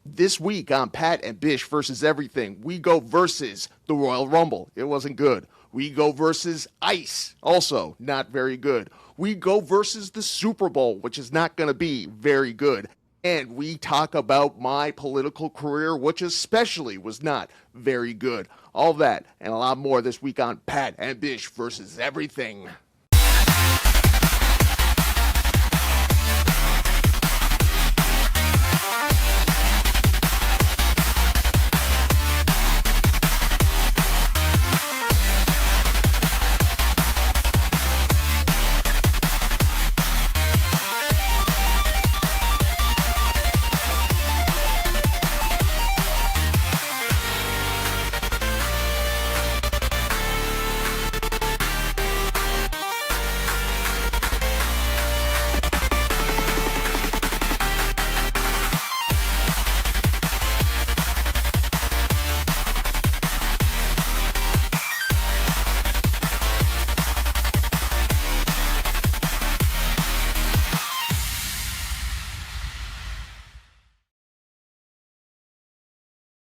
This week on Pat and Bish versus everything, we go versus the Royal Rumble. It wasn't good. We go versus Ice. Also, not very good. We go versus the Super Bowl, which is not going to be very good. And we talk about my political career, which especially was not very good. All that and a lot more this week on Pat and Bish versus everything.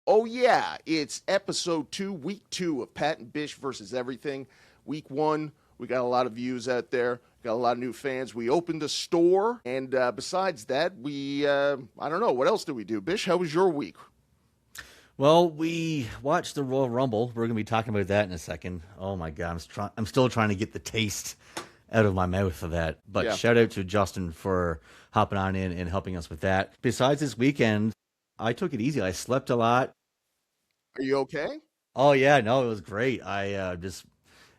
Oh yeah, it's episode 2, week 2 of Pat and Bish versus everything. Week 1, we got a lot of views out there, got a lot of new fans. We opened a store, and besides that, I don't know, what else did we do? Bish, how was your week? Well, we watched the Royal Rumble. We're going to be talking about that in a second. Oh my God, I'm still trying to get the taste out of my mouth for that. But Yeah. Shout out to Justin for hopping on in and helping us with that. Besides this weekend, I took it easy. I slept a lot. Are you okay? Oh yeah, no, it was great. I just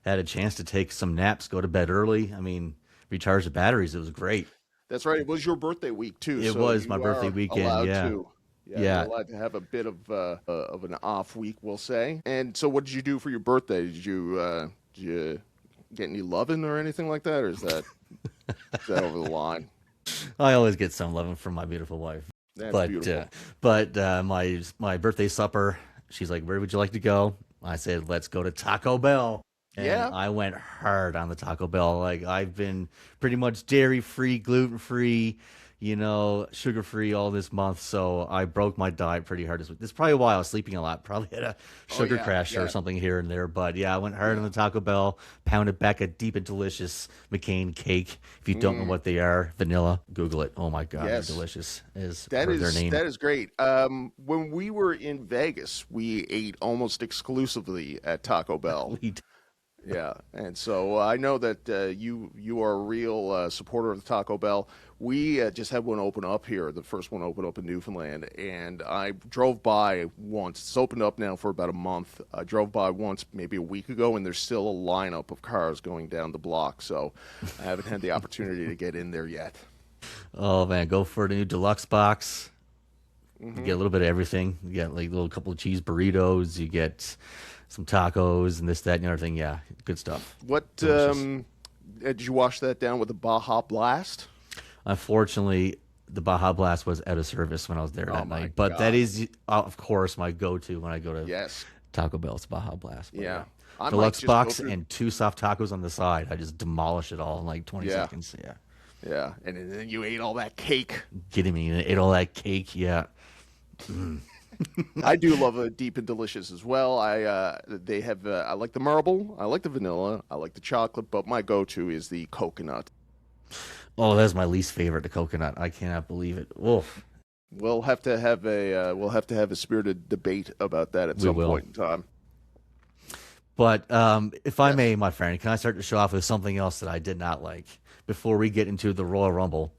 had a chance to take some naps, go to bed early. I mean, recharge the batteries. It was great. That's right, it was your birthday week too. It So was you my birthday are weekend. allowed Yeah, to. Yeah, yeah. you're allowed to have a bit of an off week, we'll say. And so what did you do for your birthday? Did you get any loving or anything like that, or is that over the line? I always get some loving from my beautiful wife. That's beautiful. My birthday supper. She's like, "Where would you like to go?" I said, "Let's go to Taco Bell." And Yeah. I went hard on the Taco Bell. Like I've been pretty much dairy free, gluten free, sugar free all this month. So I broke my diet pretty hard this week. That's probably why I was sleeping a lot. Probably had a sugar crash or something here and there. But yeah, I went hard on the Taco Bell, pounded back a deep and delicious McCain cake. If you don't know what they are, vanilla, Google it. Oh my God, Yes. they're delicious. That Their name. is great. When we were in Vegas, we ate almost exclusively at Taco Bell. Yeah, and so I know that you are a real supporter of the Taco Bell. We just had one open up here, the first one opened up in Newfoundland, and I drove by once. It's opened up now for about a month. I drove by once maybe a week ago, and there's still a lineup of cars going down the block, so I haven't had the opportunity to get in there yet. Oh man, go for the new deluxe box. You get a little bit of everything. You get like a little couple of cheese burritos. You get some tacos and this, that, and the other thing. Yeah, good stuff. What Delicious. did you wash that down with a Baja Blast? Unfortunately, the Baja Blast was out of service when I was there that my night. But God. that is, of course, my go-to when I go to Yes. Taco Bell. It's Baja Blast. But Yeah. I might deluxe just go box through- and 2 soft tacos on the side. I just demolish it all in like 20 Yeah. seconds. Yeah, Yeah, and then you ate all that cake. kidding me? And ate all that cake. Yeah. I do love a deep and delicious as well. They have I like the marble, I like the vanilla, I like the chocolate, but my go-to is the coconut. Oh, that's my least favorite, the coconut. I cannot believe it. Oof. We'll have to have a spirited debate about that at some will. point in time. But if I may, my friend, can I start to show off with something else that I did not like before we get into the Royal Rumble?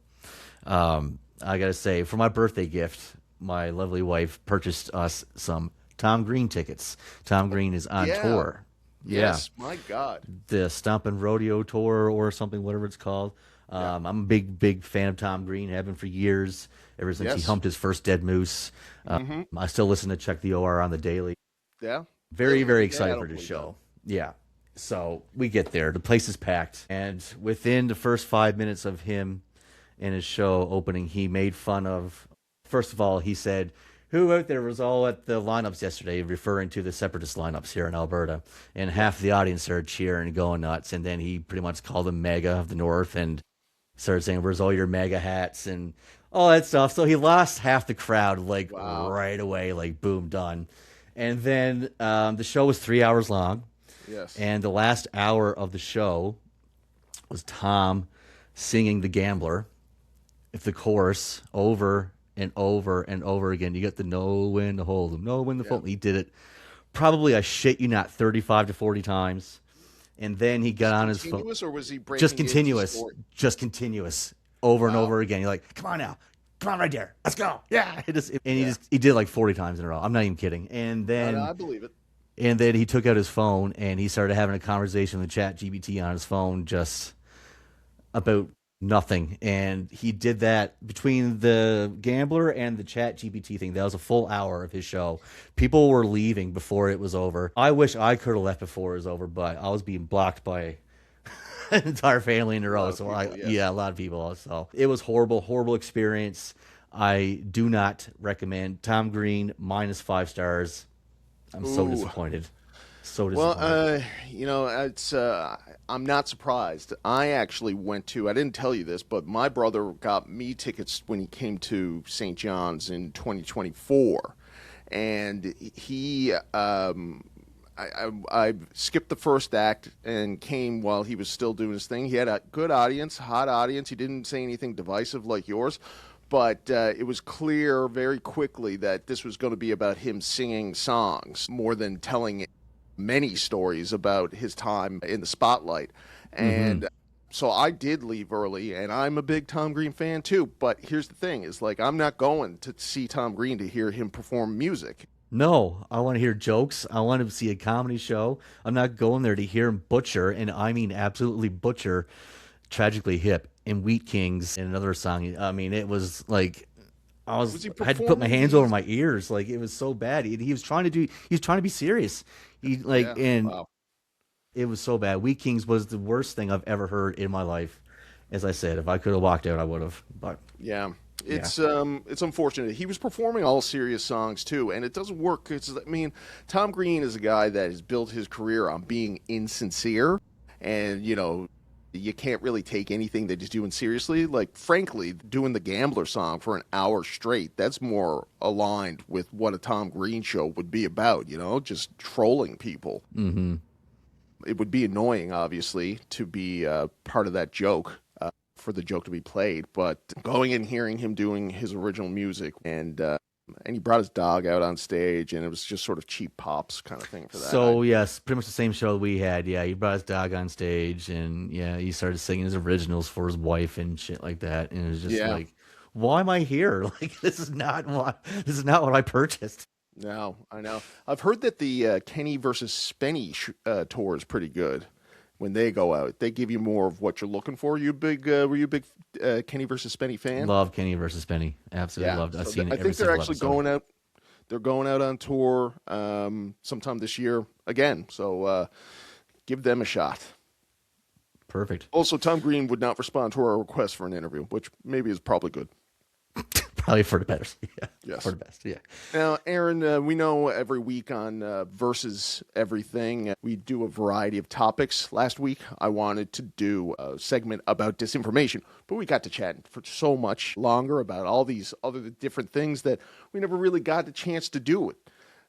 I got to say, for my birthday gift, my lovely wife purchased us some Tom Green tickets. Tom Green is on Yeah. tour. Yes, my God. The Stompin' Rodeo Tour or something, whatever it's called. I'm a big fan of Tom Green. Have been for years, ever since he Yes. humped his first dead moose. I still listen to Check the OR on the daily. Yeah. Very, very Yeah, I excited don't for the believe show. Yeah. So we get there. The place is packed. And within the first 5 minutes of him and his show opening, he made fun of, first of all, he said, who out there was all at the lineups yesterday, referring to the separatist lineups here in Alberta. And half the audience started cheering and going nuts. And then he pretty much called them MAGA of the North and started saying, where's all your MAGA hats? And all that stuff. So he lost half the crowd like Wow. right away, like boom, done. And then the show was 3 hours long, Yes. and the last hour of the show was Tom singing "The Gambler," if the chorus over and over and over again. You get the know when to hold him, know when to Yeah. fold him. He did it probably, I shit you not, 35 to 40 times. And then he got Just on his phone. continuous, or was he Just breaking into continuous. story? Just continuous. Over and Wow. over again. You're like, come on now. Come on right there. Let's go. Yeah. And Yeah. he did like 40 times in a row. I'm not even kidding. No, I believe it. And then he took out his phone and he started having a conversation with Chat GBT on his phone, just about nothing. And he did that between the Gambler and the Chat GPT thing. That was a full hour of his show. People were leaving before it was over. I wish I could have left before it was over, but I was being blocked by an entire family in a row. So Yes. a lot of people. So it was horrible, horrible experience. I do not recommend. Tom Green -5 stars. I'm so Ooh. disappointed. So Well, disappointed. it's I'm not surprised. I actually went to. I didn't tell you this, but my brother got me tickets when he came to St. John's in 2024, and he I skipped the first act and came while he was still doing his thing. He had a good audience, hot audience. He didn't say anything divisive like yours, but it was clear very quickly that this was going to be about him singing songs more than telling many stories about his time in the spotlight. Mm-hmm. And so I did leave early, and I'm a big Tom Green fan too. But here's the thing: is like I'm not going to see Tom Green to hear him perform music. No, I want to hear jokes. I want to see a comedy show. I'm not going there to hear him butcher, and I mean absolutely butcher, Tragically Hip and Wheat Kings and another song. I mean, it was like Was he I had to put my performing hands over these? my ears. Like it was so bad. He was trying to be serious. Yeah. And Wow. it was so bad. Wheat Kings was the worst thing I've ever heard in my life. As I said, if I could have walked out, I would have. But Yeah. yeah. It's unfortunate. He was performing all serious songs too, and it doesn't work. Tom Green is a guy that has built his career on being insincere, and you can't really take anything that he's doing seriously. Like, frankly, doing the Gambler song for an hour straight, that's more aligned with what a Tom Green show would be about, just trolling people. Mm-hmm. It would be annoying, obviously, to be part of that joke, for the joke to be played, but going and hearing him doing his original music, and he brought his dog out on stage, and it was just sort of cheap pops kind of thing for that. So yes, pretty much the same show we had. Yeah, he brought his dog on stage, and yeah, he started singing his originals for his wife and shit like that. And it was just Yeah. like, why am I here? Like this is not what I purchased. No, I know. I've heard that the Kenny versus Spenny tour is pretty good. When they go out, they give you more of what you're looking for. Were you a big Kenny versus Spenny fan? Love Kenny versus Penny. Absolutely Yeah. loved. I've So seen it I every think they're single actually episode. going out. They're going out on tour sometime this year again. So give them a shot. Perfect. Also, Tom Green would not respond to our request for an interview, which maybe is probably good. Probably for the better. Yeah. Yes. For the best. Yeah. Now, Aaron, we know every week on Versus Everything, we do a variety of topics. Last week, I wanted to do a segment about disinformation, but we got to chat for so much longer about all these other different things that we never really got the chance to do it.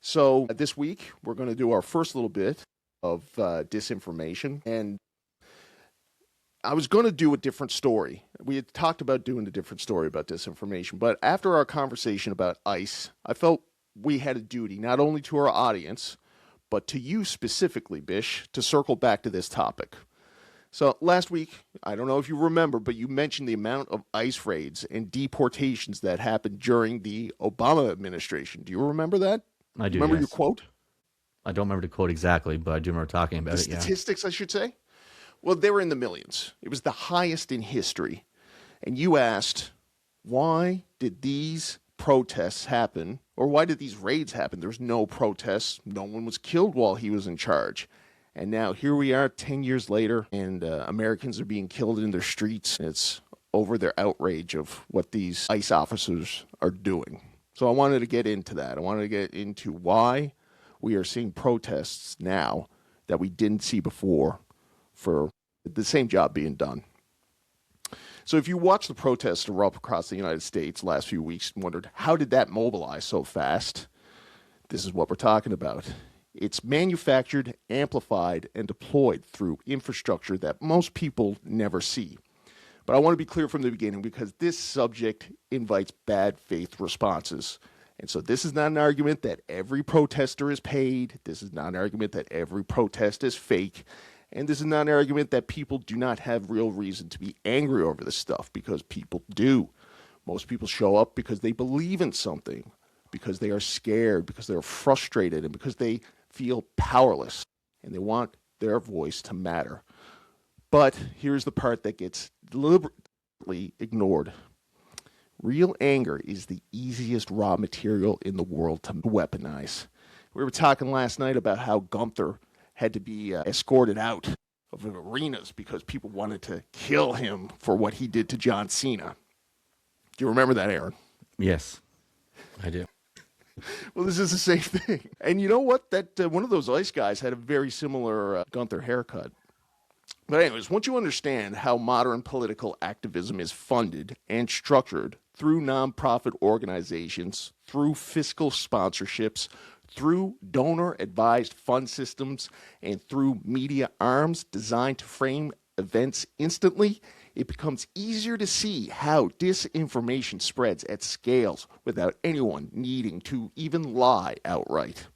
So this week, we're going to do our first little bit of disinformation, and I was going to do a different story. We had talked about doing a different story about disinformation, but after our conversation about ICE, I felt we had a duty not only to our audience, but to you specifically, Bish, to circle back to this topic. So last week, I don't know if you remember, but you mentioned the amount of ICE raids and deportations that happened during the Obama administration. Do you remember that? I do. Remember yes. your quote? I don't remember the quote exactly, but I do remember talking about The it. Yeah. statistics, I should say. Well, they were in the millions. It was the highest in history. And you asked, why did these protests happen? Or why did these raids happen? There was no protests. No one was killed while he was in charge. And now here we are 10 years later, and Americans are being killed in their streets. It's over their outrage of what these ICE officers are doing. So I wanted to get into that. I wanted to get into why we are seeing protests now that we didn't see before for the same job being done. So if you watch the protests erupt across the United States the last few weeks and wondered, how did that mobilize so fast? This is what we're talking about. It's manufactured, amplified, and deployed through infrastructure that most people never see. But I want to be clear from the beginning because this subject invites bad faith responses. And so this is not an argument that every protester is paid. This is not an argument that every protest is fake. And this is not an argument that people do not have real reason to be angry over this stuff, because people do. Most people show up because they believe in something, because they are scared, because they're frustrated, and because they feel powerless, and they want their voice to matter. But here's the part that gets deliberately ignored. Real anger is the easiest raw material in the world to weaponize. We were talking last night about how Gunther had to be escorted out of arenas because people wanted to kill him for what he did to John Cena. Do you remember that, Aaron? Yes, I do. Well, this is the same thing. And you know what? That one of those Ice guys had a very similar Gunther haircut. But anyways, once you understand how modern political activism is funded and structured through nonprofit organizations, through fiscal sponsorships, through donor-advised fund systems, and through media arms designed to frame events instantly, it becomes easier to see how disinformation spreads at scales without anyone needing to even lie outright.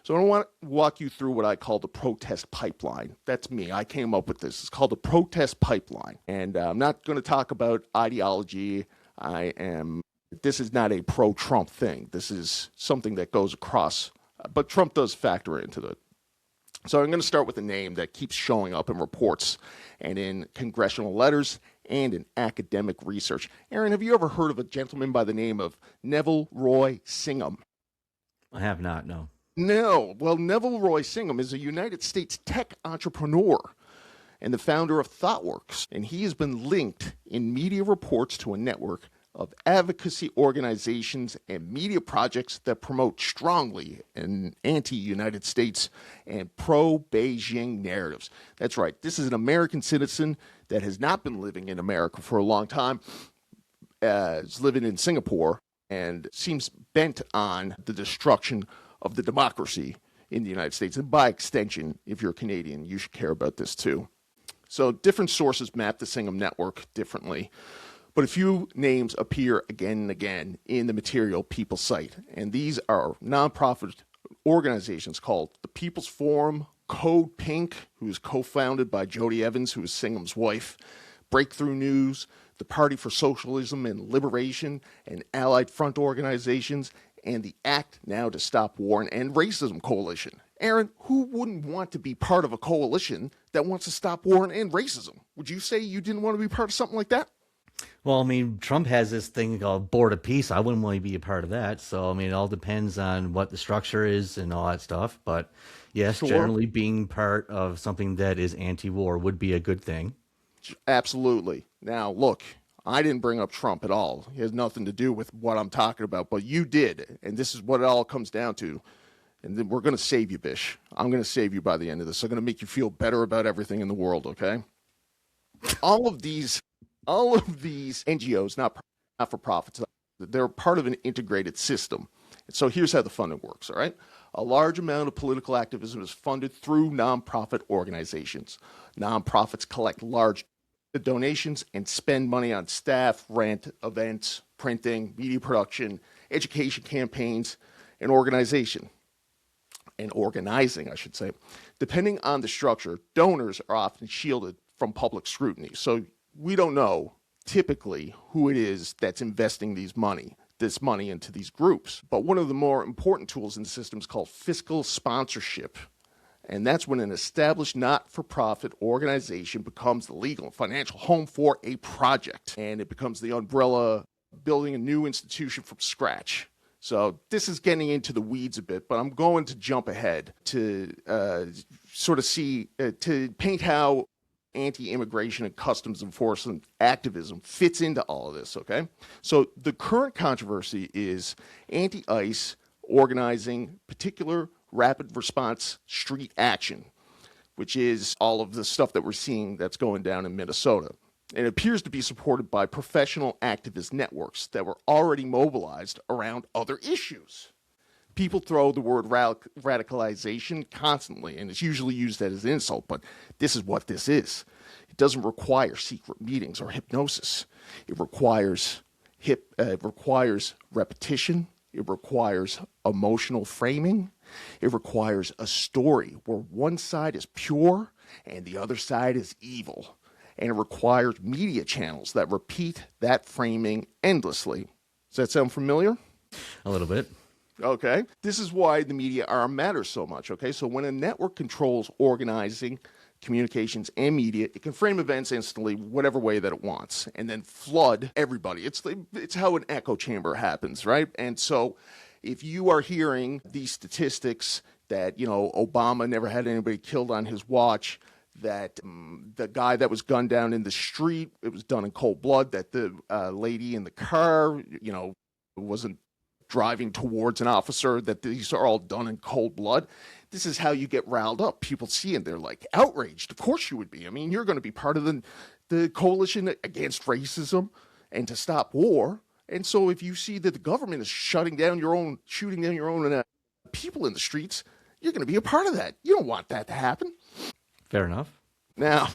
So I want to walk you through what I call the protest pipeline. That's me. I came up with this. It's called the protest pipeline. And I'm not going to talk about ideology. This is not a pro-Trump thing. This is something that goes across, but Trump does factor into it. So I'm going to start with a name that keeps showing up in reports and in congressional letters and in academic research. Aaron, have you ever heard of a gentleman by the name of Neville Roy Singham? I have not, no. No. Well, Neville Roy Singham is a United States tech entrepreneur and the founder of ThoughtWorks, and he has been linked in media reports to a network of advocacy organizations and media projects that promote strongly an anti-United States and pro-Beijing narratives. That's right. This is an American citizen that has not been living in America for a long time, is living in Singapore, and seems bent on the destruction of the democracy in the United States. And by extension, if you're Canadian, you should care about this too. So different sources map the Singham network differently, but a few names appear again and again in the material people cite. And these are nonprofit organizations called the People's Forum, Code Pink, who is co-founded by Jody Evans, who is Singham's wife, Breakthrough News, the Party for Socialism and Liberation, and Allied Front organizations, and the Act Now to Stop War and End Racism Coalition. Aaron, who wouldn't want to be part of a coalition that wants to stop war and end racism? Would you say you didn't want to be part of something like that? Well, I mean, Trump has this thing called Board of Peace. I wouldn't want to be a part of that. So, I mean, it all depends on what the structure is and all that stuff. But yes, Sure. Generally being part of something that is anti-war would be a good thing. Absolutely. Now, look, I didn't bring up Trump at all. It has nothing to do with what I'm talking about, but you did. And this is what it all comes down to. And then we're going to save you, Bish. I'm going to save you by the end of this. I'm going to make you feel better about everything in the world, okay? All of these NGOs, not for profits, they're part of an integrated system. And so here's how the funding works, all right? A large amount of political activism is funded through nonprofit organizations. Nonprofits collect large donations and spend money on staff, rent, events, printing, media production, education campaigns, and organizing, I should say. Depending on the structure, donors are often shielded from public scrutiny. So we don't know typically who it is that's investing this money into these groups. But one of the more important tools in the system is called fiscal sponsorship. And that's when an established not-for-profit organization becomes the legal and financial home for a project. And it becomes the umbrella building a new institution from scratch. So this is getting into the weeds a bit, but I'm going to jump ahead to to paint how anti-immigration and customs enforcement activism fits into all of this, okay? So the current controversy is anti-ICE organizing particular rapid response street action, which is all of the stuff that we're seeing that's going down in Minnesota. And it appears to be supported by professional activist networks that were already mobilized around other issues. People throw the word radicalization constantly, and it's usually used as an insult, but this is what this is. It doesn't require secret meetings or hypnosis. It requires repetition. It requires emotional framing. It requires a story where one side is pure and the other side is evil. And it requires media channels that repeat that framing endlessly. Does that sound familiar? A little bit. Okay. This is why the media arm matters so much, okay? So when a network controls organizing, communications, and media, it can frame events instantly whatever way that it wants and then flood everybody. It's how an echo chamber happens, right? And so if you are hearing these statistics that, Obama never had anybody killed on his watch, that the guy that was gunned down in the street, it was done in cold blood, that the lady in the car, wasn't driving towards an officer, that these are all done in cold blood. This is how you get riled up. People see and they're like outraged. Of course you would be. I mean, you're going to be part of the coalition against racism and to stop war. And so if you see that the government is shooting down your own people in the streets, you're going to be a part of that. You don't want that to happen. Fair enough. Now,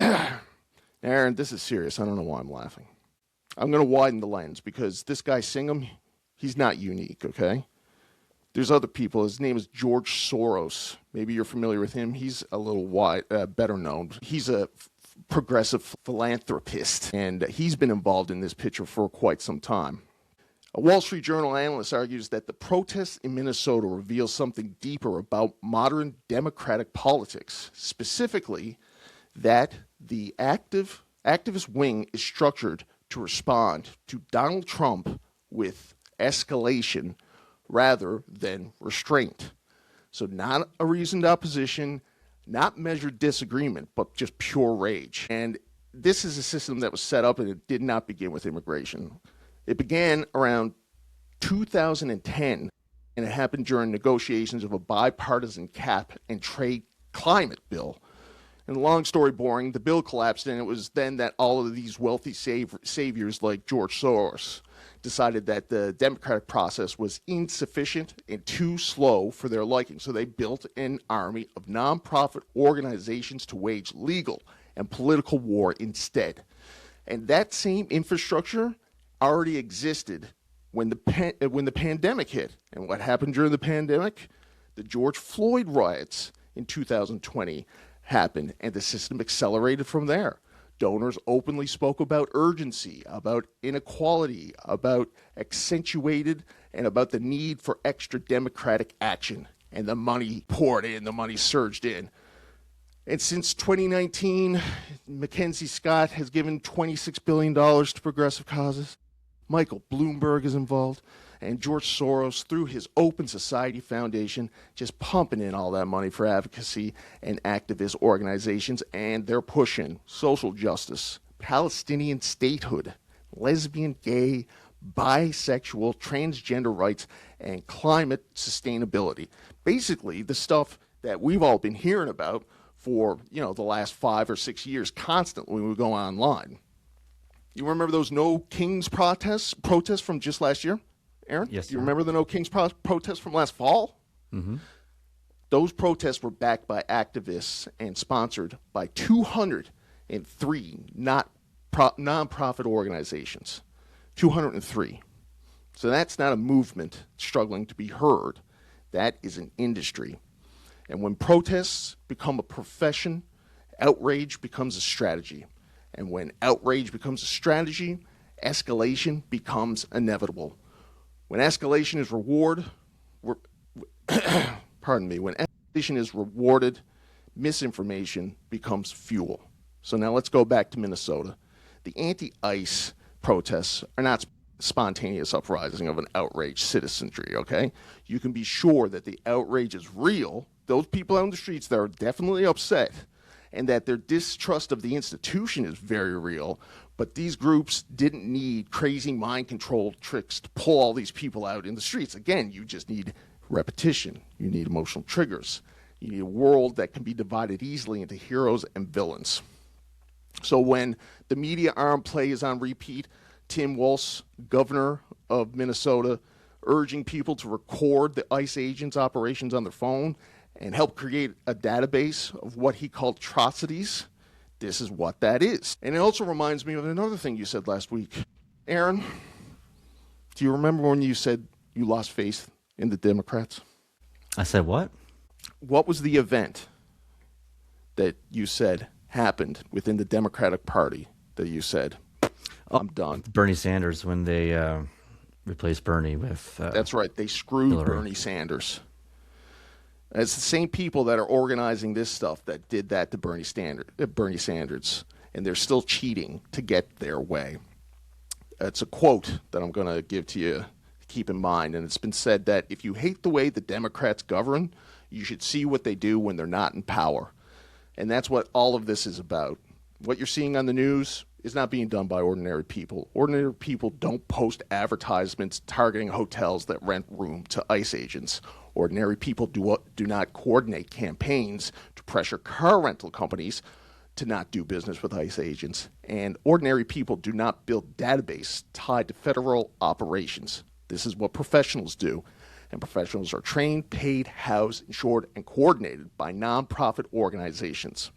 Aaron, this is serious. I don't know why I'm laughing. I'm going to widen the lens because this guy Singham, he's not unique, okay? There's other people. His name is George Soros. Maybe you're familiar with him. He's a little better known. He's a progressive philanthropist, and he's been involved in this picture for quite some time. A Wall Street Journal analyst argues that the protests in Minnesota reveal something deeper about modern democratic politics, specifically that the activist wing is structured to respond to Donald Trump with escalation rather than restraint. So not a reasoned opposition, not measured disagreement, but just pure rage. And this is a system that was set up, and it did not begin with immigration. It began around 2010, and it happened during negotiations of a bipartisan cap and trade climate bill. And long story boring, the bill collapsed, and it was then that all of these wealthy saviors like George Soros decided that the democratic process was insufficient and too slow for their liking. So they built an army of nonprofit organizations to wage legal and political war instead. And that same infrastructure already existed when the pandemic hit. And what happened during the pandemic? The George Floyd riots in 2020 happened, and the system accelerated from there. Donors openly spoke about urgency, about inequality, about accentuated, and about the need for extra democratic action. And the money poured in, the money surged in. And since 2019, Mackenzie Scott has given $26 billion to progressive causes. Michael Bloomberg is involved, and George Soros, through his Open Society Foundation, just pumping in all that money for advocacy and activist organizations, and they're pushing social justice, Palestinian statehood, lesbian, gay, bisexual, transgender rights, and climate sustainability. Basically, the stuff that we've all been hearing about for, the last 5 or 6 years constantly when we go online. You remember those No Kings protests from just last year, Aaron? Yes, sir. You remember the No Kings protests from last fall? Mm-hmm. Those protests were backed by activists and sponsored by 203 nonprofit organizations. 203. So that's not a movement struggling to be heard. That is an industry. And when protests become a profession, outrage becomes a strategy. And when outrage becomes a strategy, escalation becomes inevitable. When escalation is when escalation is rewarded, misinformation becomes fuel. So now let's go back to Minnesota. The anti-ICE protests are not spontaneous uprising of an outraged citizenry, okay? You can be sure that the outrage is real. Those people out on the streets that are definitely upset, and that their distrust of the institution is very real, but these groups didn't need crazy mind control tricks to pull all these people out in the streets. Again, you just need repetition. You need emotional triggers. You need a world that can be divided easily into heroes and villains. So when the media arm plays on repeat, Tim Walz, governor of Minnesota, urging people to record the ICE agents' operations on their phone and help create a database of what he called atrocities, this is what that is. And it also reminds me of another thing you said last week. Aaron, do you remember when you said you lost faith in the Democrats? I said what? What was the event that you said happened within the Democratic Party that you said, I'm done? Bernie Sanders, when they replaced Bernie with... That's right. They screwed Hillary. Bernie Sanders. It's the same people that are organizing this stuff that did that to Bernie Sanders, and they're still cheating to get their way. It's a quote that I'm going to give to you to keep in mind, and it's been said that if you hate the way the Democrats govern, you should see what they do when they're not in power. And that's what all of this is about. What you're seeing on the news is not being done by ordinary people. Ordinary people don't post advertisements targeting hotels that rent room to ICE agents. Ordinary people do not coordinate campaigns to pressure car rental companies to not do business with ICE agents. And ordinary people do not build databases tied to federal operations. This is what professionals do. And professionals are trained, paid, housed, insured, and coordinated by nonprofit organizations.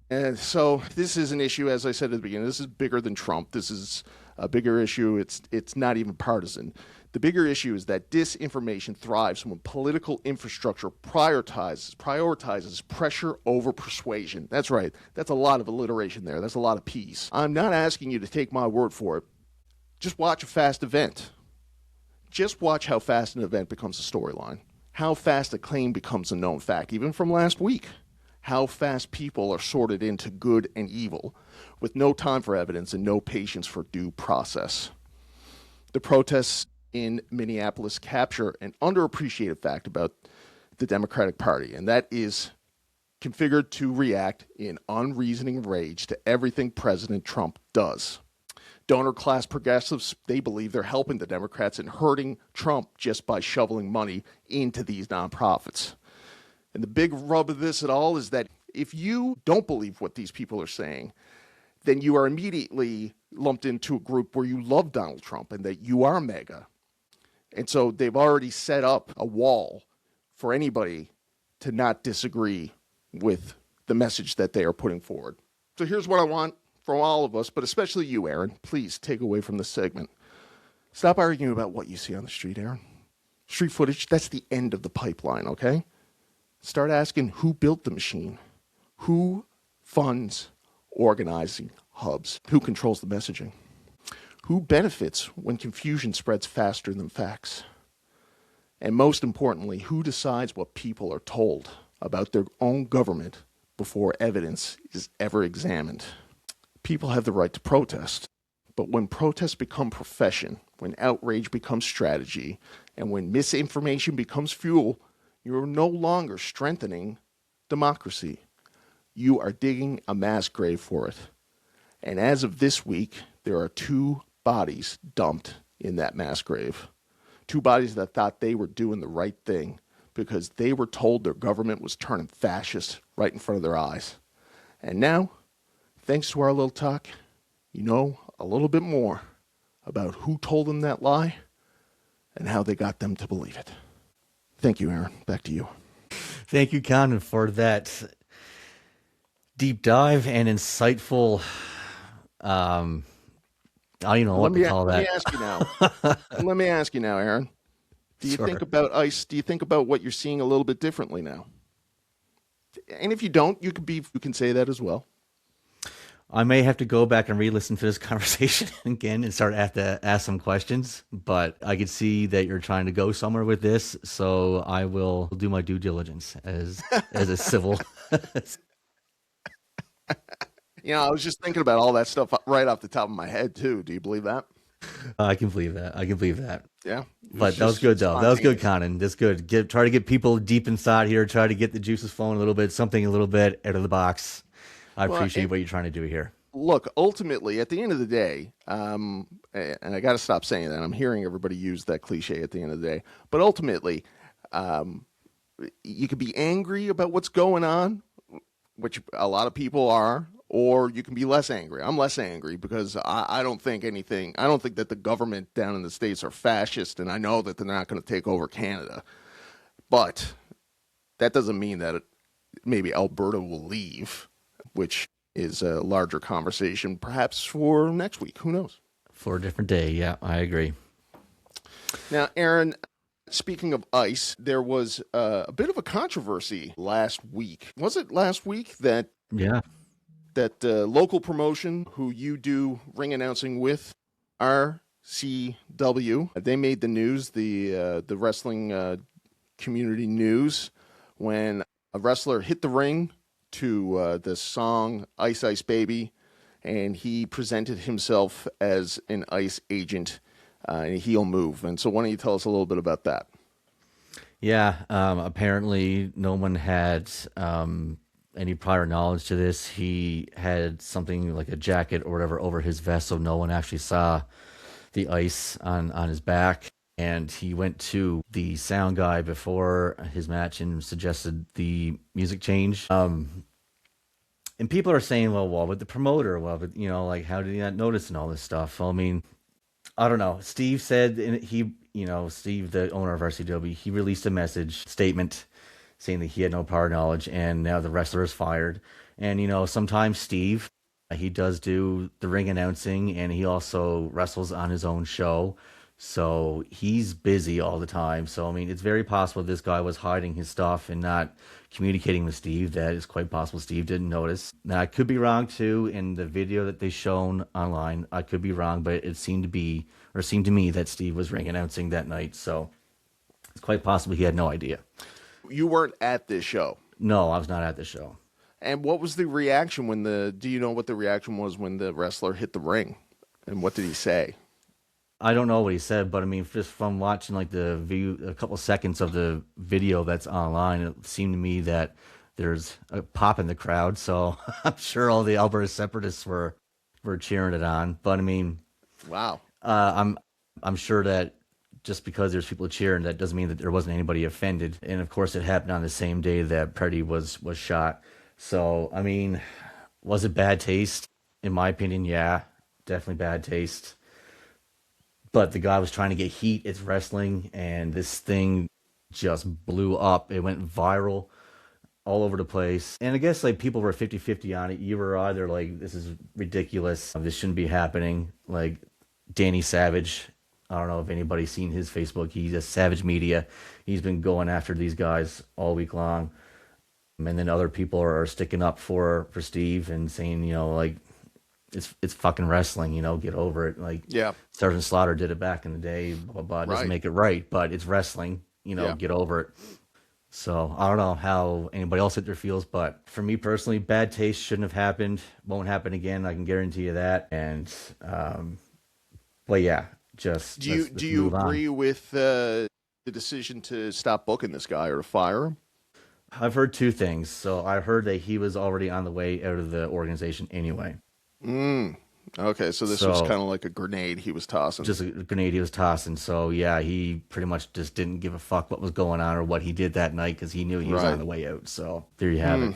And so this is an issue, as I said at the beginning, this is bigger than Trump. This is a bigger issue. It's not even partisan. The bigger issue is that disinformation thrives when political infrastructure prioritizes pressure over persuasion. That's right. That's a lot of alliteration there. That's a lot of P's. I'm not asking you to take my word for it. Just watch a fast event. Just watch how fast an event becomes a storyline. How fast a claim becomes a known fact, even from last week. How fast people are sorted into good and evil with no time for evidence and no patience for due process. The protests in Minneapolis capture an underappreciated fact about the Democratic Party, and that is configured to react in unreasoning rage to everything President Trump does. Donor class progressives, they believe they're helping the Democrats and hurting Trump just by shoveling money into these nonprofits. And the big rub of this at all is that if you don't believe what these people are saying, then you are immediately lumped into a group where you love Donald Trump and that you are MAGA. And so they've already set up a wall for anybody to not disagree with the message that they are putting forward. So here's what I want from all of us, but especially you, Aaron. Please take away from this segment. Stop arguing about what you see on the street, Aaron. Street footage, that's the end of the pipeline, okay? Start asking who built the machine, who funds organizing hubs, who controls the messaging, who benefits when confusion spreads faster than facts, and most importantly, who decides what people are told about their own government before evidence is ever examined. People have the right to protest, but when protests become profession, when outrage becomes strategy, and when misinformation becomes fuel, you're no longer strengthening democracy. You are digging a mass grave for it. And as of this week, there are 2 bodies dumped in that mass grave. 2 bodies that thought they were doing the right thing because they were told their government was turning fascist right in front of their eyes. And now, thanks to our little talk, you know a little bit more about who told them that lie and how they got them to believe it. Thank you, Aaron. Back to you. Thank you, Conan, for that deep dive and insightful. I don't even know what to call that. Let me ask you now, Aaron. Do you think about ICE? Do you think about what you're seeing a little bit differently now? And if you don't, you can say that as well. I may have to go back and re-listen to this conversation again and start to ask some questions, but I could see that you're trying to go somewhere with this, so I will do my due diligence as a civil. I was just thinking about all that stuff right off the top of my head too. Do you believe that? I can believe that. Yeah. But that was good, though. That was good, Conan. That's good. Try to get people deep in thought here. Try to get the juices flowing a little bit, something a little bit out of the box. I appreciate what you're trying to do here. Look, ultimately, at the end of the day, and I got to stop saying that. I'm hearing everybody use that cliche at the end of the day. But ultimately, you could be angry about what's going on, which a lot of people are, or you can be less angry. I'm less angry because I don't think anything. I don't think that the government down in the States are fascist, and I know that they're not going to take over Canada. But that doesn't mean that maybe Alberta will leave, which is a larger conversation, perhaps for next week. Who knows? For a different day. Yeah, I agree. Now, Aaron, speaking of ice, there was a bit of a controversy last week. Was it last week that Yeah. that local promotion who you do ring announcing with, RCW, they made the news, the wrestling community news, when a wrestler hit the ring to the song Ice Ice Baby, and he presented himself as an ICE agent in a heel move. And so why don't you tell us a little bit about that? Yeah, apparently no one had any prior knowledge to this. He had something like a jacket or whatever over his vest, so no one actually saw the ice on his back. And he went to the sound guy before his match and suggested the music change. And people are saying, well, with the promoter, but like, how did he not notice and all this stuff? Well, I mean, I don't know. Steve said Steve, the owner of RCW, he released a message statement saying that he had no prior knowledge, and now the wrestler is fired. And sometimes Steve, he does do the ring announcing, and he also wrestles on his own show. So he's busy all the time. So, I mean, it's very possible this guy was hiding his stuff and not communicating with Steve. That is quite possible Steve didn't notice. Now, I could be wrong, too, in the video that they shown online. I could be wrong, but it seemed to me that Steve was ring announcing that night. So it's quite possible he had no idea. You weren't at this show. No, I was not at the show. And what was the reaction do you know what the reaction was when the wrestler hit the ring? And what did he say? I don't know what he said, but I mean, just from watching like a couple seconds of the video that's online, it seemed to me that there's a pop in the crowd. So I'm sure all the Alberta separatists were cheering it on. But I mean, wow, I'm sure that just because there's people cheering, that doesn't mean that there wasn't anybody offended. And of course, it happened on the same day that Pretty was shot. So I mean, was it bad taste? In my opinion, yeah, definitely bad taste. But the guy was trying to get heat. It's wrestling, and this thing just blew up. It went viral all over the place. And I guess like people were 50-50 on it. You were either like, this is ridiculous, this shouldn't be happening. Like Danny Savage, I don't know if anybody's seen his Facebook. He's a Savage Media. He's been going after these guys all week long. And then other people are sticking up for Steve and saying, like, it's fucking wrestling, get over it. Like, yeah, Sergeant Slaughter did it back in the day, blah, blah, blah. Doesn't make it right, but it's wrestling, get over it. So I don't know how anybody else out there feels, but for me personally, bad taste shouldn't have happened. Won't happen again. I can guarantee you that. And, but yeah, just do you agree with the decision to stop booking this guy or to fire him? I've heard two things. So I heard that he was already on the way out of the organization anyway. Okay, so this was kind of like a grenade he was tossing. Just a grenade he was tossing. So yeah, he pretty much just didn't give a fuck what was going on or what he did that night because he knew he was on the way out. So there you have it.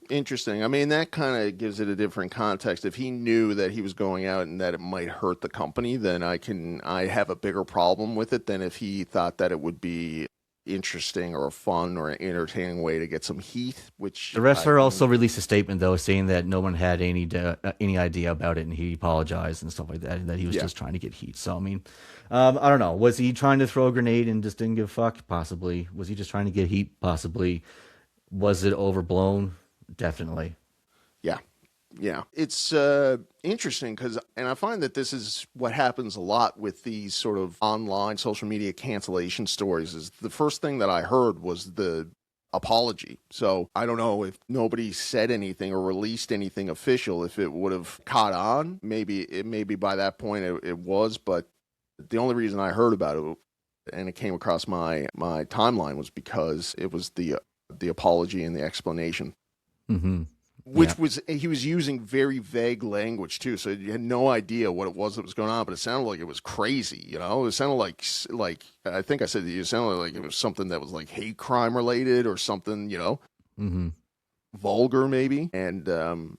Interesting. I mean, that kind of gives it a different context. If he knew that he was going out and that it might hurt the company, then I have a bigger problem with it than if he thought that it would be interesting or a fun or an entertaining way to get some heat. Which the wrestler also released a statement though saying that no one had any idea about it, and he apologized and stuff like that, and that he was just trying to get heat. So I mean, I don't know. Was he trying to throw a grenade and just didn't give a fuck? Possibly. Was he just trying to get heat? Possibly. Was it overblown? Definitely. Yeah, it's interesting because, and I find that this is what happens a lot with these sort of online social media cancellation stories. Is the first thing that I heard was the apology. So I don't know if nobody said anything or released anything official, if it would have caught on. Maybe by that point it was, but the only reason I heard about it and it came across my timeline was because it was the apology and the explanation. Mm-hmm. Which was, he was using very vague language too, so you had no idea what it was that was going on, but it sounded like it was crazy, It sounded like I think I said it sounded like it was something that was like hate crime related or something, Mm-hmm. vulgar maybe. And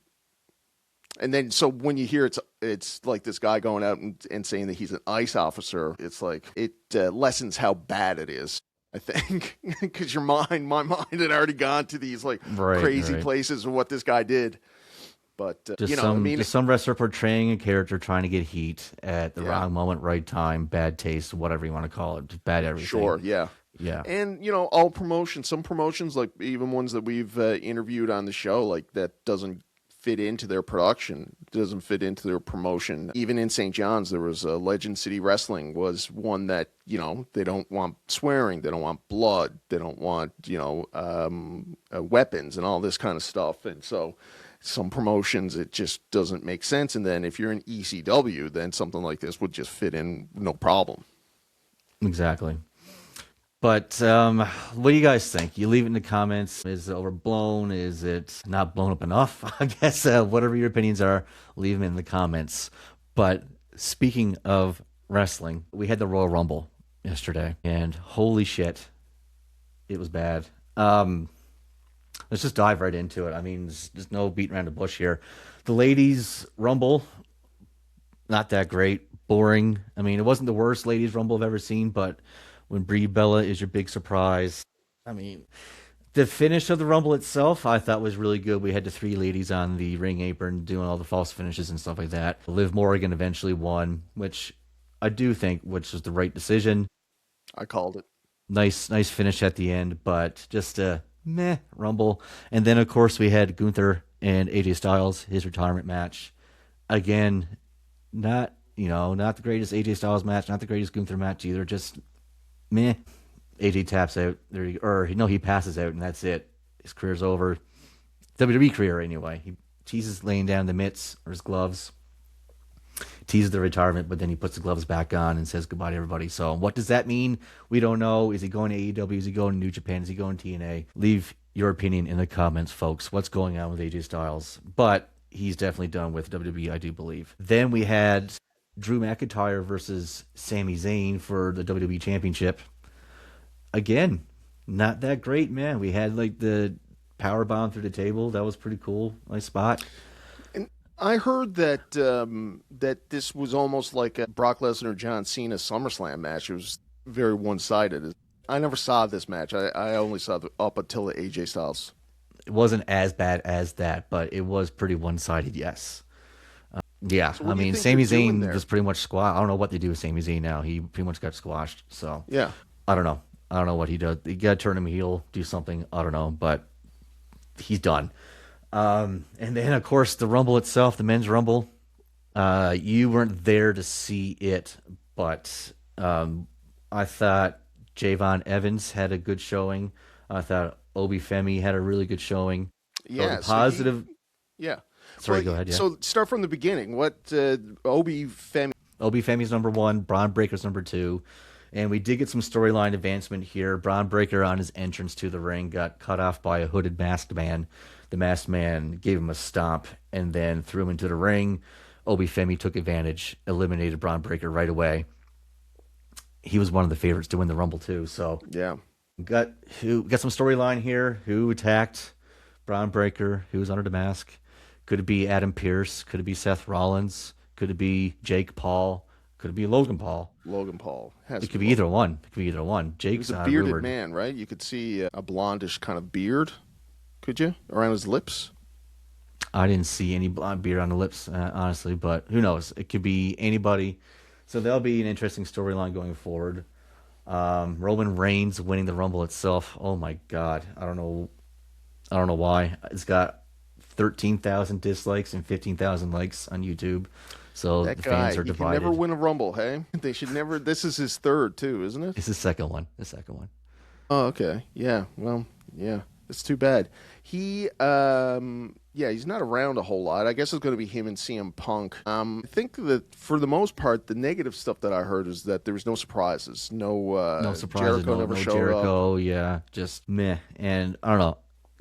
And then, so when you hear it's like this guy going out and saying that he's an ICE officer, it's like it lessens how bad it is. I think because my mind had already gone to these like crazy places of what this guy did. But just some wrestler portraying a character trying to get heat at the wrong moment, right time, bad taste, whatever you want to call it, just bad everything. Sure, yeah. And all promotions, some promotions, like even ones that we've interviewed on the show, like that doesn't fit into their production, doesn't fit into their promotion. Even in St. John's, there was Legend City Wrestling was one that, they don't want swearing, they don't want blood, they don't want, weapons and all this kind of stuff. And so some promotions, it just doesn't make sense. And then if you're in ECW, then something like this would just fit in no problem. Exactly. But what do you guys think? You leave it in the comments. Is it overblown? Is it not blown up enough? I guess whatever your opinions are, leave them in the comments. But speaking of wrestling, we had the Royal Rumble yesterday, and holy shit, it was bad. Let's just dive right into it. I mean, there's no beating around the bush here. The ladies' Rumble, not that great, boring. I mean, it wasn't the worst ladies' Rumble I've ever seen, but when Brie Bella is your big surprise. I mean, the finish of the Rumble itself, I thought was really good. We had the three ladies on the ring apron doing all the false finishes and stuff like that. Liv Morgan eventually won, which I do think which was the right decision. I called it. Nice finish at the end, but just a meh Rumble. And then, of course, we had Gunther and AJ Styles, his retirement match. Again, not the greatest AJ Styles match, not the greatest Gunther match either, just meh. AJ taps out. He passes out, and that's it. His career's over. WWE career, anyway. He teases laying down the mitts or his gloves. Teases the retirement, but then he puts the gloves back on and says goodbye to everybody. So what does that mean? We don't know. Is he going to AEW? Is he going to New Japan? Is he going to TNA? Leave your opinion in the comments, folks. What's going on with AJ Styles? But he's definitely done with WWE, I do believe. Then we had Drew McIntyre versus Sami Zayn for the WWE Championship. Again, not that great, man. We had like the power bomb through the table. That was pretty cool. Nice spot. And I heard that that this was almost like a Brock Lesnar John Cena SummerSlam match. It was very one-sided. I never saw this match. I only saw up until the AJ Styles. It wasn't as bad as that, but it was pretty one-sided, yes. Yeah, So I mean, Sami Zayn was pretty much squashed. I don't know what they do with Sami Zayn now. He pretty much got squashed. So yeah, I don't know. I don't know what he does. You got to turn him heel, do something. I don't know, but he's done. And then, of course, the Rumble itself, the men's Rumble. You weren't there to see it, but I thought Javon Evans had a good showing. I thought Obi Femi had a really good showing. Yeah, positive. Yeah. Sorry, go ahead. Yeah. So start from the beginning. What Obi Femi? Obi Femi's number one. Braun Breaker's number two. And we did get some storyline advancement here. Braun Breaker on his entrance to the ring got cut off by a hooded masked man. The masked man gave him a stomp and then threw him into the ring. Obi Femi took advantage, eliminated Braun Breaker right away. He was one of the favorites to win the Rumble too. So yeah, got some storyline here. Who attacked Braun Breaker? Who was under the mask? Could it be Adam Pearce? Could it be Seth Rollins? Could it be Jake Paul? Could it be Logan Paul? Logan Paul. It could be either one. It could be either one. Jake's a bearded rumored. man, right? You could see a blondish kind of beard. Could you? Around his lips? I didn't see any blonde beard on the lips, honestly, but who knows? It could be anybody. So that'll be an interesting storyline going forward. Roman Reigns winning the Rumble itself. Oh my God. I don't know why. It's got 13,000 dislikes and 15,000 likes on YouTube. So that the guy, fans are divided. He can never win a Rumble, hey? They should never. This is his third, too, isn't it? It's the second one. Oh, okay. Yeah. Well, yeah. It's too bad. He's not around a whole lot. I guess it's going to be him and CM Punk. I think that for the most part, the negative stuff that I heard is that there was no surprises. No surprises. Jericho never showed Jericho, up. Yeah, just meh. And I don't know.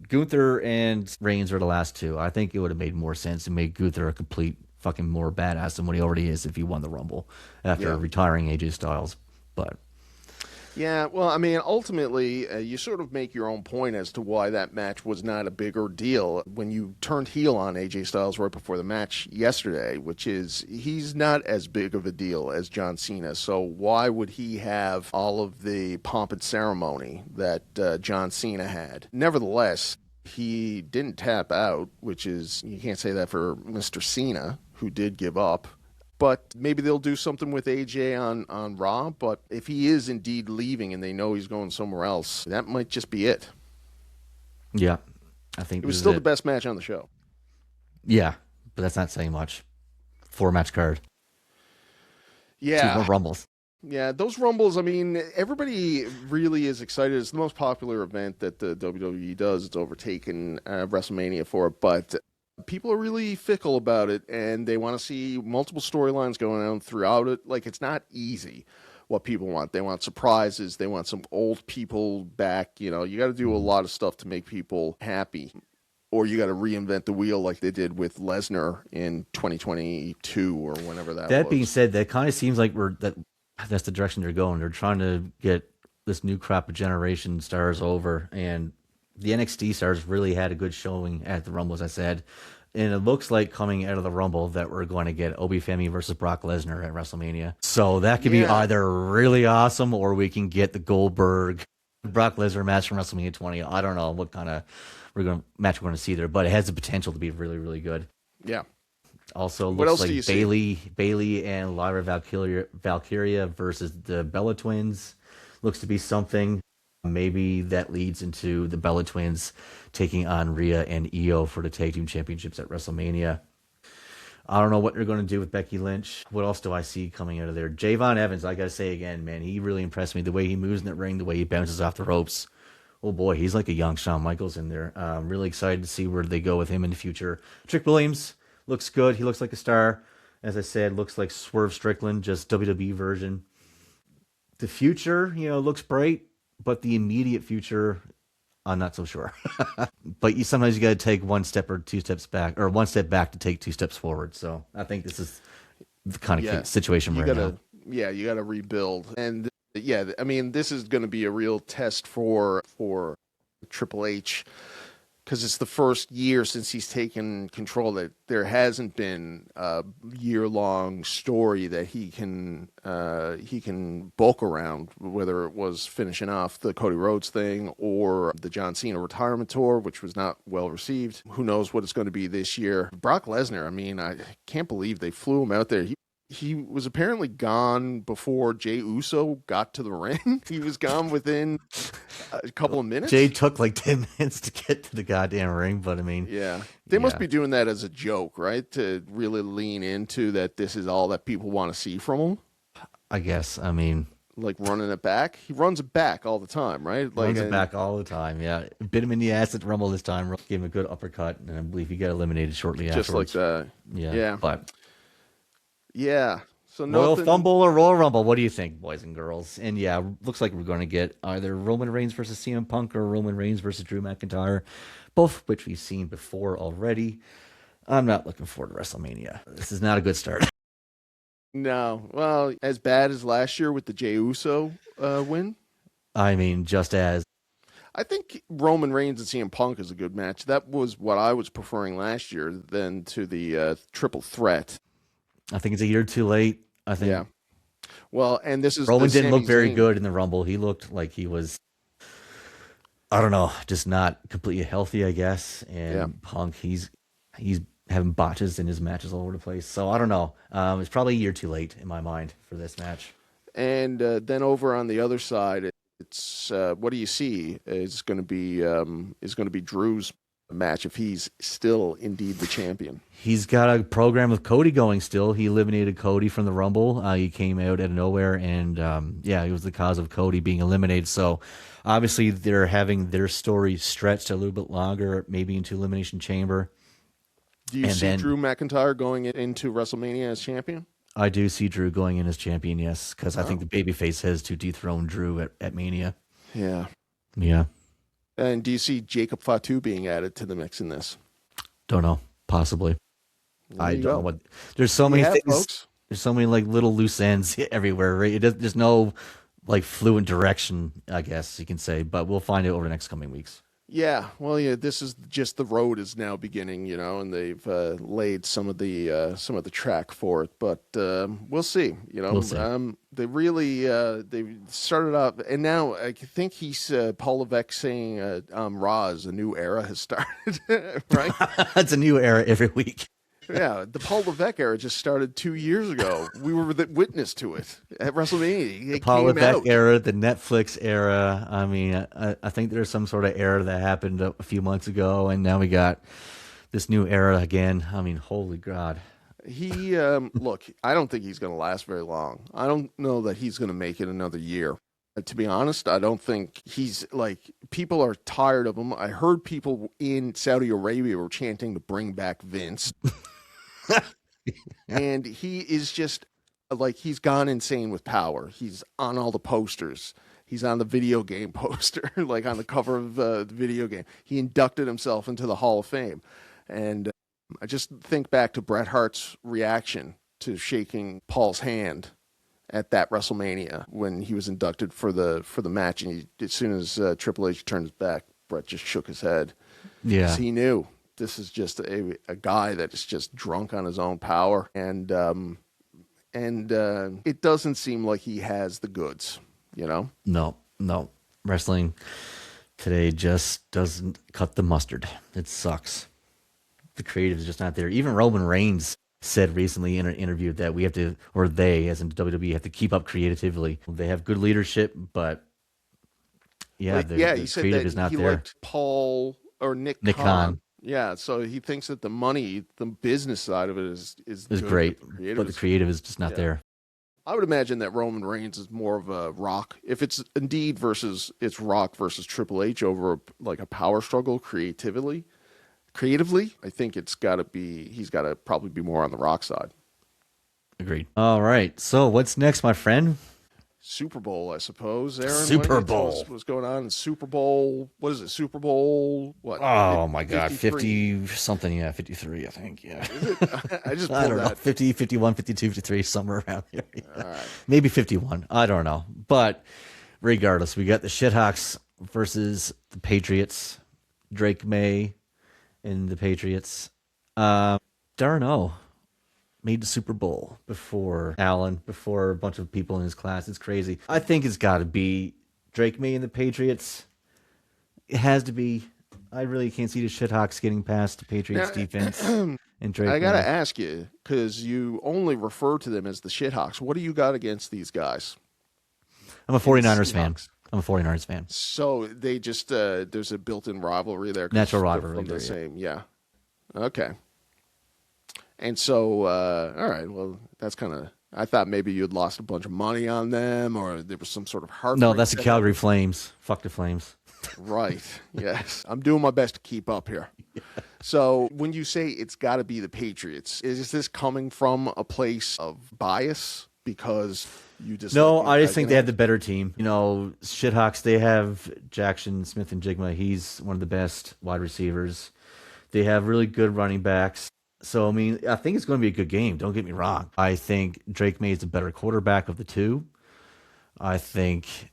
Gunther and Reigns are the last two. I think it would have made more sense to make Gunther a complete fucking more badass than what he already is if he won the Rumble after retiring AJ Styles. But Yeah, well, I mean, ultimately, you sort of make your own point as to why that match was not a bigger deal when you turned heel on AJ Styles right before the match yesterday, which is he's not as big of a deal as John Cena. So why would he have all of the pomp and ceremony that John Cena had? Nevertheless, he didn't tap out, which is, you can't say that for Mr. Cena, who did give up. But maybe they'll do something with AJ on Raw. But if he is indeed leaving and they know he's going somewhere else, that might just be it. Yeah, I think It was still the best match on the show. Yeah, but that's not saying much. 4-match card. Yeah. 2 more Rumbles. Yeah, those Rumbles, I mean, everybody really is excited. It's the most popular event that the WWE does. It's overtaken WrestleMania for it. But people are really fickle about it, and they want to see multiple storylines going on throughout it. Like, it's not easy what people want. They want surprises. They want some old people back. You know, you got to do a lot of stuff to make people happy, or you got to reinvent the wheel like they did with Lesnar in 2022 or whenever that was. That being said, that kind of seems like that's the direction they're going. They're trying to get this new crop of generation stars over, and the NXT stars really had a good showing at the Rumble, as I said. And it looks like coming out of the Rumble that we're going to get Obi Femi versus Brock Lesnar at WrestleMania. So that could be either really awesome, or we can get the Goldberg Brock Lesnar match from WrestleMania 20. I don't know what kind of match we're going to see there, but it has the potential to be really, really good. Yeah. Also, looks like Bailey and Lyra Valkyria versus the Bella Twins. Looks to be something. Maybe that leads into the Bella Twins taking on Rhea and Io for the Tag Team Championships at WrestleMania. I don't know what they're going to do with Becky Lynch. What else do I see coming out of there? Javon Evans, I got to say again, man, he really impressed me. The way he moves in that ring, the way he bounces off the ropes. Oh boy, he's like a young Shawn Michaels in there. I'm really excited to see where they go with him in the future. Trick Williams looks good. He looks like a star. As I said, looks like Swerve Strickland, just WWE version. The future, looks bright, but the immediate future, I'm not so sure. But sometimes you got to take 1 step or 2 steps back, or 1 step back to take 2 steps forward. So I think this is the kind of situation we're in now. Yeah, you got to rebuild. And yeah, I mean, this is going to be a real test for Triple H, because it's the first year since he's taken control that there hasn't been a year-long story that he can bulk around, whether it was finishing off the Cody Rhodes thing or the John Cena retirement tour, which was not well received. Who knows what it's going to be this year. Brock Lesnar, I mean, I can't believe they flew him out there. He was apparently gone before Jey Uso got to the ring. He was gone within a couple of minutes. Jey took like 10 minutes to get to the goddamn ring, but I mean... Yeah. They must be doing that as a joke, right? To really lean into that this is all that people want to see from him. I guess, I mean... Like running it back? He runs it back all the time, right? Runs it back all the time, yeah. Bit him in the ass at Rumble this time. Gave him a good uppercut, and I believe he got eliminated shortly afterwards. Just like that. Yeah. But... Yeah. So Royal Fumble or Royal Rumble, what do you think, boys and girls? And yeah, looks like we're going to get either Roman Reigns versus CM Punk or Roman Reigns versus Drew McIntyre, both which we've seen before already. I'm not looking forward to WrestleMania. This is not a good start. No. Well, as bad as last year with the Jey Uso win? I mean, just as. I think Roman Reigns and CM Punk is a good match. That was what I was preferring last year than to the triple threat. I think it's a year too late. I think. Yeah. Well, and this is Roman didn't look very good in the Rumble. He looked like he was, I don't know, just not completely healthy, I guess. And Punk, he's having botches in his matches all over the place. So I don't know. It's probably a year too late in my mind for this match. And then over on the other side, it's what do you see is going to be Drew's match if he's still indeed the champion. He's got a program with Cody going still. He eliminated Cody from the Rumble. He came out out of nowhere, and he was the cause of Cody being eliminated. So obviously they're having their story stretched a little bit longer, maybe into Elimination Chamber. Do you see Drew McIntyre going into WrestleMania as champion? I do see Drew going in as champion, yes, because I think the babyface has to dethrone Drew at Mania. Yeah. Yeah. And do you see Jacob Fatu being added to the mix in this? Don't know. Possibly. I don't know what. There's so many things. Folks. There's so many like little loose ends everywhere. Right? There's no like fluent direction, I guess you can say. But we'll find out over the next coming weeks. Yeah, well, yeah, this is just the road is now beginning, and they've laid some of the track for it, but we'll see. We'll see. They really they started off, and now I think he's Paul Levesque saying Raw is a new era has started, right? It's a new era every week. Yeah, the Paul Levesque era just started 2 years ago. We were the witness to it at WrestleMania. It Paul came Levesque out. era, the Netflix era. I mean, I think there's some sort of era that happened a few months ago, and now we got this new era again. I mean, holy God. He look, I don't think he's going to last very long. I don't know that he's going to make it another year. To be honest, I don't think he's like people are tired of him. I heard people in Saudi Arabia were chanting to bring back Vince. And he is just like he's gone insane with power. He's on all the posters. He's on the video game poster, like on the cover of the video game. He inducted himself into the Hall of Fame. And I just think back to Bret Hart's reaction to shaking Paul's hand at that WrestleMania when he was inducted for the match. And as soon as Triple H turned his back, Bret just shook his head. Yeah. 'Cause he knew this is just a guy that is just drunk on his own power. And it doesn't seem like he has the goods, No. Wrestling today just doesn't cut the mustard. It sucks. The creative is just not there. Even Roman Reigns said recently in an interview that we have to, or they, as in WWE, have to keep up creatively. They have good leadership, but yeah, he the said creative that is not he there. liked Paul or Nick Khan. Yeah, so he thinks that the money, the business side of it is Is good, great, but the creative is just not there. I would imagine that Roman Reigns is more of a Rock. If it's indeed it's Rock versus Triple H over like a power struggle creatively, I think he's got to probably be more on the Rock side. Agreed. All right, so what's next, my friend? Super Bowl, I suppose. Aaron, Super why don't you tell Bowl. us what's going on in Super Bowl? What is it? Super Bowl? What? Oh my God, 53? 50 something, yeah, 53, I think, yeah. Is it? I just I pulled don't know, that. 50, 51, 52, 53, somewhere around here. Yeah. All right. Maybe 51, I don't know. But regardless, we got the Shithawks versus the Patriots, Drake May and the Patriots. Darno made the Super Bowl before Allen, before a bunch of people in his class. It's crazy. I think it's got to be Drake May and the Patriots. It has to be. I really can't see the Shithawks getting past the Patriots defense and Drake I got to May. ask you, because you only refer to them as the Shithawks. What do you got against these guys? I'm a 49ers fan. Seahawks. I'm a 49ers fan. So they just, there's a built-in rivalry there. 'Cause Natural they're rivalry from the there, yeah. same, yeah. Okay. And so, all right, well, that's kind of, I thought maybe you'd lost a bunch of money on them or there was some sort of heartbreak. No, that's the Calgary Flames. Fuck the Flames. Right. Yes. I'm doing my best to keep up here. So when you say it's got to be the Patriots, is this coming from a place of bias because you just No, I just think they have the better team. Shithawks, they have Jackson Smith and Jigma. He's one of the best wide receivers. They have really good running backs. So, I mean, I think it's going to be a good game. Don't get me wrong. I think Drake May is the better quarterback of the two. I think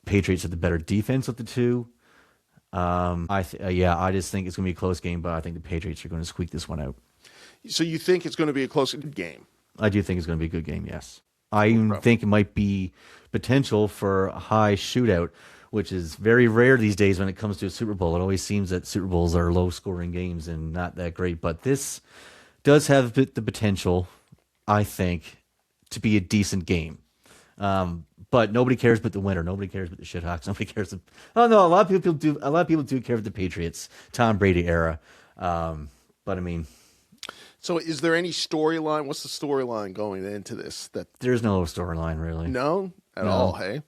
Patriots have the better defense of the two. I just think it's going to be a close game, but I think the Patriots are going to squeak this one out. So you think it's going to be a close game? I do think it's going to be a good game, yes. I even think it might be potential for a high shootout, which is very rare these days when it comes to a Super Bowl. It always seems that Super Bowls are low-scoring games and not that great. But this does have the potential, I think, to be a decent game. But nobody cares but the winner. Nobody cares but the Shithawks. Nobody cares. A lot of people do. A lot of people do care for the Patriots, Tom Brady era. But I mean, so is there any storyline? What's the storyline going into this? That there's no storyline really. No, at all. Hey,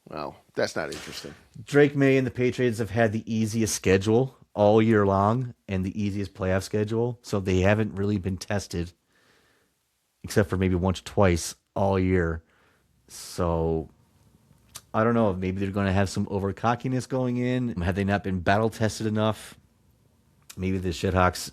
well, that's not interesting. Drake May and the Patriots have had the easiest schedule all year long and the easiest playoff schedule, so they haven't really been tested, except for maybe once or twice all year. So I don't know. Maybe they're going to have some over cockiness going in. Have they not been battle tested enough? Maybe the Shithawks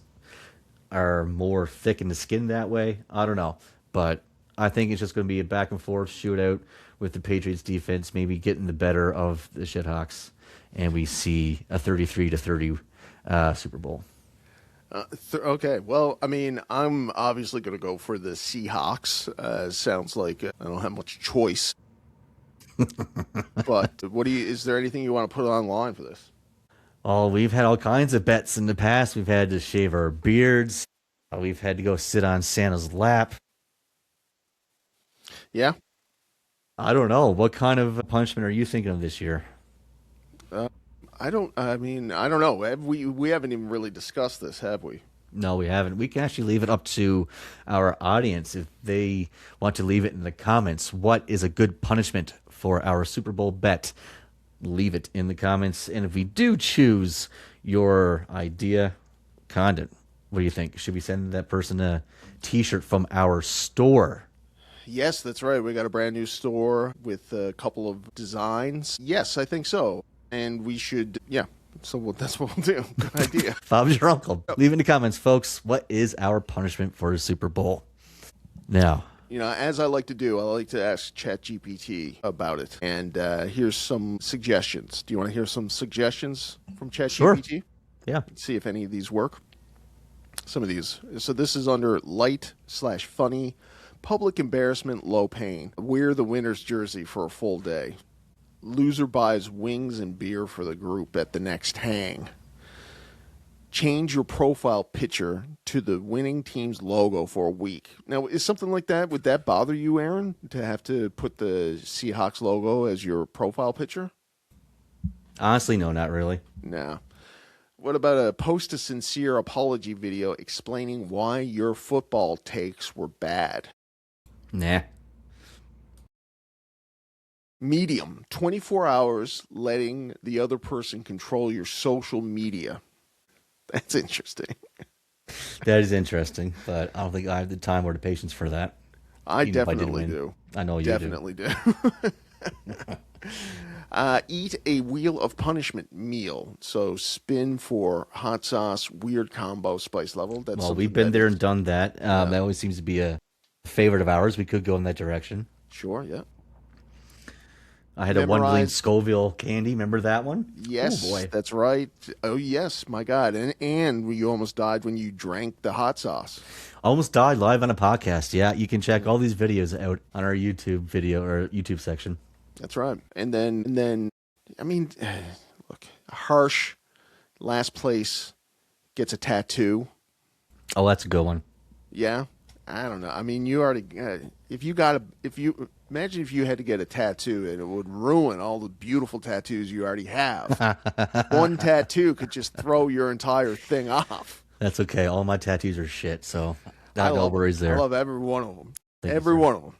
are more thick in the skin that way. I don't know. But I think it's just going to be a back and forth shootout with the Patriots defense maybe getting the better of the Shithawks, and we see a 33-30 Super Bowl. Okay, well, I mean, I'm obviously going to go for the Seahawks. Sounds like I don't have much choice. But is there anything you want to put online for this? Oh, we've had all kinds of bets in the past. We've had to shave our beards. We've had to go sit on Santa's lap. Yeah. I don't know. What kind of punishment are you thinking of this year? I don't know. We haven't even really discussed this, have we? No, we haven't. We can actually leave it up to our audience if they want to leave it in the comments. What is a good punishment for our Super Bowl bet? Leave it in the comments. And if we do choose your idea, Condon, what do you think? Should we send that person a T-shirt from our store? Yes, that's right. We got a brand new store with a couple of designs. Yes, I think so. And we should, yeah. So that's what we'll do. Good idea. Bob's your uncle. Leave in the comments, folks. What is our punishment for the Super Bowl? Now, as I like to do, I like to ask ChatGPT about it. And here's some suggestions. Do you want to hear some suggestions from ChatGPT? Sure. Yeah. Let's see if any of these work. Some of these. So this is under light/funny, public embarrassment, low pain. Wear the winner's jersey for a full day. Loser buys wings and beer for the group at the next hang. Change your profile picture to the winning team's logo for a week. Now, is something like that, would that bother you, Aaron, to have to put the Seahawks logo as your profile picture? Honestly, no, not really. No. What about a post a sincere apology video explaining why your football takes were bad? Nah. Medium, 24 hours letting the other person control your social media. That's interesting. That is interesting, but I don't think I have the time or the patience for that. I definitely do. I know you definitely do. Eat a Wheel of Punishment meal. So spin for hot sauce, weird combo, spice level. Well, we've been there and done that. That always seems to be a favorite of ours. We could go in that direction. Sure, yeah. I had a 1 million Scoville candy. Remember that one? Yes, oh, boy. That's right. Oh, yes, my God. And you almost died when you drank the hot sauce. Almost died live on a podcast. Yeah, you can check all these videos out on our YouTube video or YouTube section. That's right. And then, I mean, look, harsh, last place gets a tattoo. Oh, that's a good one. Yeah. I don't know. I mean, you already, imagine if you had to get a tattoo and it would ruin all the beautiful tattoos you already have. One tattoo could just throw your entire thing off. That's okay. All my tattoos are shit, so no worries there. I love every one of them. Every one of them.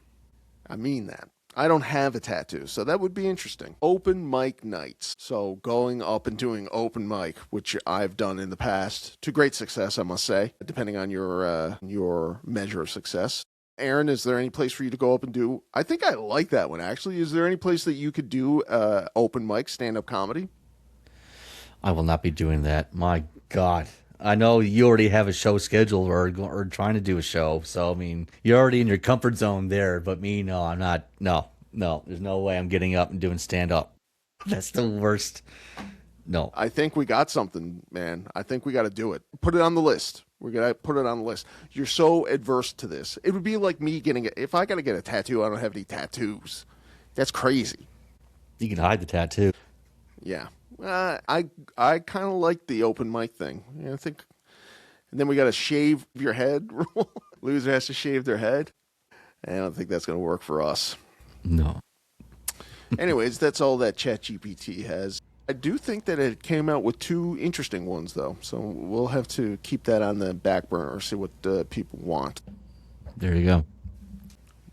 I mean that. I don't have a tattoo, so that would be interesting. Open mic nights. So going up and doing open mic, which I've done in the past to great success, I must say, depending on your measure of success. Aaron, is there any place for you to go up and do? I think I like that one, actually. Is there any place that you could do open mic, stand-up comedy? I will not be doing that. My God. I know you already have a show scheduled or trying to do a show. So, I mean, you're already in your comfort zone there. But me, no, I'm not. No. There's no way I'm getting up and doing stand-up. That's the worst. No. I think we got something, man. I think we got to do it. Put it on the list. We're going to put it on the list. You're so adverse to this. It would be like me if I got to get a tattoo, I don't have any tattoos. That's crazy. You can hide the tattoo. Yeah. I kind of like the open mic thing. I think. And then we got to shave your head rule. Loser has to shave their head. I don't think that's going to work for us. No. Anyways, that's all that ChatGPT has. I do think that it came out with 2 interesting ones, though. So we'll have to keep that on the back burner, see what people want. There you go.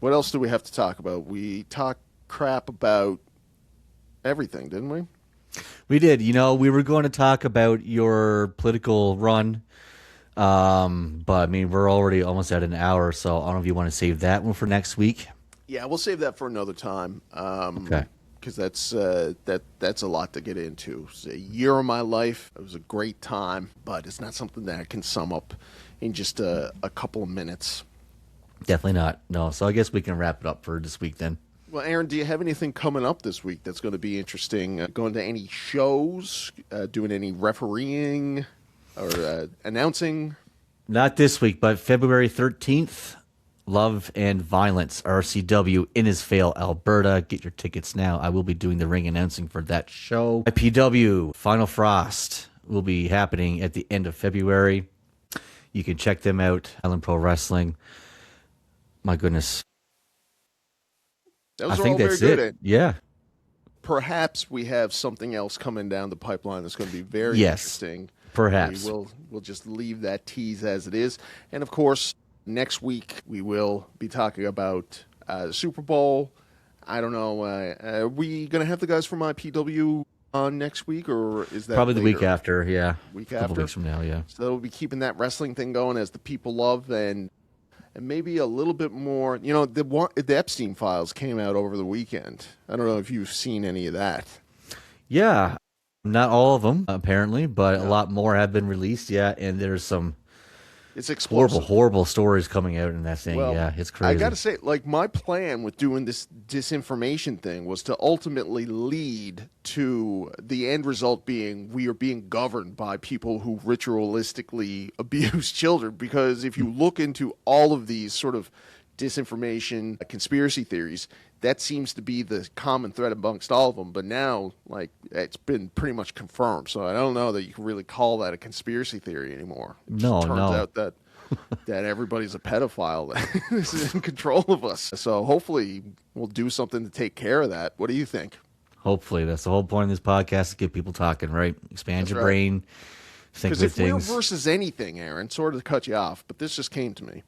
What else do we have to talk about? We talked crap about everything, didn't we? We did. We were going to talk about your political run, but I mean, we're already almost at an hour, so I don't know if you want to save that one for next week. Yeah, we'll save that for another time. Okay. Because that's a lot to get into. It's a year of my life. It was a great time, but it's not something that I can sum up in just a couple of minutes. Definitely not. No. So I guess we can wrap it up for this week then. Well, Aaron, do you have anything coming up this week that's going to be interesting? Going to any shows? Doing any refereeing or announcing? Not this week, but February 13th, Love and Violence, RCW, Innisfail, Alberta. Get your tickets now. I will be doing the ring announcing for that show. IPW, Final Frost, will be happening at the end of February. You can check them out, Island Pro Wrestling. My goodness. Those I are think all that's very it. good. Yeah. Perhaps we have something else coming down the pipeline that's going to be very Yes. interesting. Perhaps. We'll just leave that tease as it is. And of course, next week we will be talking about the Super Bowl. I don't know. Are we going to have the guys from IPW on next week, or is that Probably the later? week after, yeah. Week A couple after? weeks from now, yeah. So we'll be keeping that wrestling thing going as the people love, and maybe a little bit more. You know, the Epstein files came out over the weekend. I don't know if you've seen any of that. Yeah. Not all of them, apparently, but a lot more have been released, yeah. And there's some It's explosive. horrible stories coming out in that thing. Well, yeah, it's crazy. I got to say, like, my plan with doing this disinformation thing was to ultimately lead to the end result being we are being governed by people who ritualistically abuse children. Because if you look into all of these sort of disinformation conspiracy theories, that seems to be the common thread amongst all of them. But now, like, it's been pretty much confirmed. So I don't know that you can really call that a conspiracy theory anymore. It No, just turns no. out that everybody's a pedophile that is in control of us. So hopefully we'll do something to take care of that. What do you think? Hopefully. That's the whole point of this podcast, to get people talking, right? Expand That's your right. brain, think Because good if we're things. versus anything, Aaron, sorry to cut you off, but this just came to me.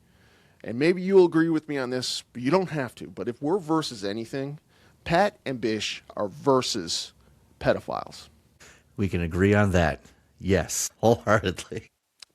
And maybe you'll agree with me on this, but you don't have to. But if we're versus anything, Pat and Bish are versus pedophiles. We can agree on that. Yes, wholeheartedly.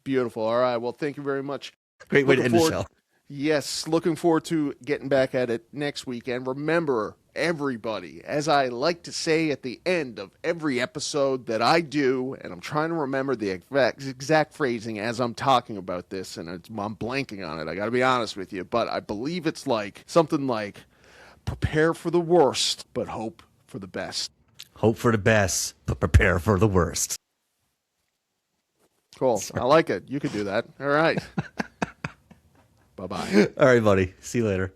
Beautiful. All right. Well, thank you very much. Great way to Looking end the forward- show. Yes, looking forward to getting back at it next week. And remember, everybody, as I like to say at the end of every episode that I do, and I'm trying to remember the exact phrasing as I'm talking about this, and I'm blanking on it. I got to be honest with you, but I believe it's like something like prepare for the worst, but hope for the best. Hope for the best, but prepare for the worst. Cool. I like it. You could do that. All right. Bye-bye. All right, buddy. See you later.